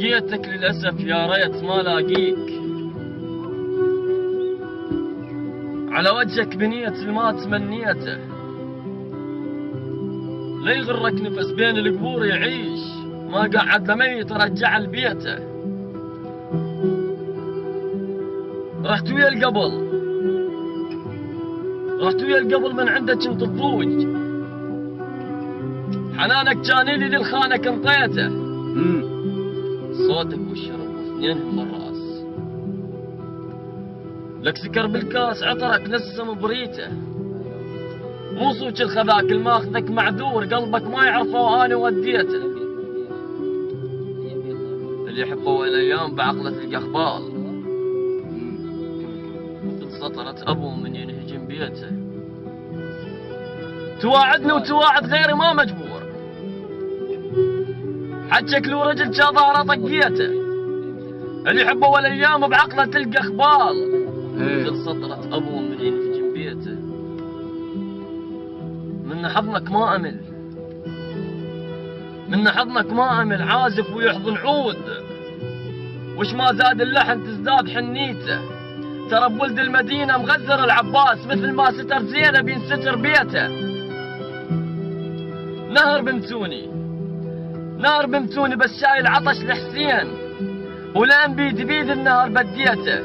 لقيتك للأسف يا ريت ما لاقيك، على وجهك بنية ما تمنيته، لا يغرك نفس بين القبور يعيش، ما قعد لميت رجع لبيته. رحت ويا القبل من عندك انت تضوج، حنانك جانيلي للخانك انطيته. صوتك والشرب واثنينهم بالراس، لك سكر بالكاس عطرك نسم بريته، مو صوت الخذاك الماخذك معذور، قلبك ما يعرفه وانا وديته. اللي يحبه الايام بعقله تلقى اخبال، مثل سطرة ابو من ينهجم بيته. تواعدني وتواعد غيري ما مجبور، حجك لو رجل جا ظهره طقيته. اللي يحبه الايام بعقله تلقى اخبال، مثل سطرة ابو من ينهجم بيته. من حضنك ما امل، عازف ويحضن عود، وش ما زاد اللحن تزداد حنيته. ترى بولد المدينة مغزر العباس، مثل ما ستر زينب ينستر بيته. نهر بمتوني بس شايل عطش لحسين، ولان بيد النهر بديته.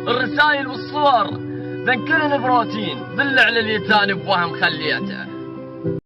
الرسايل والصور ذنكرن بروتين، ضل على اليتاني بوهم خليته.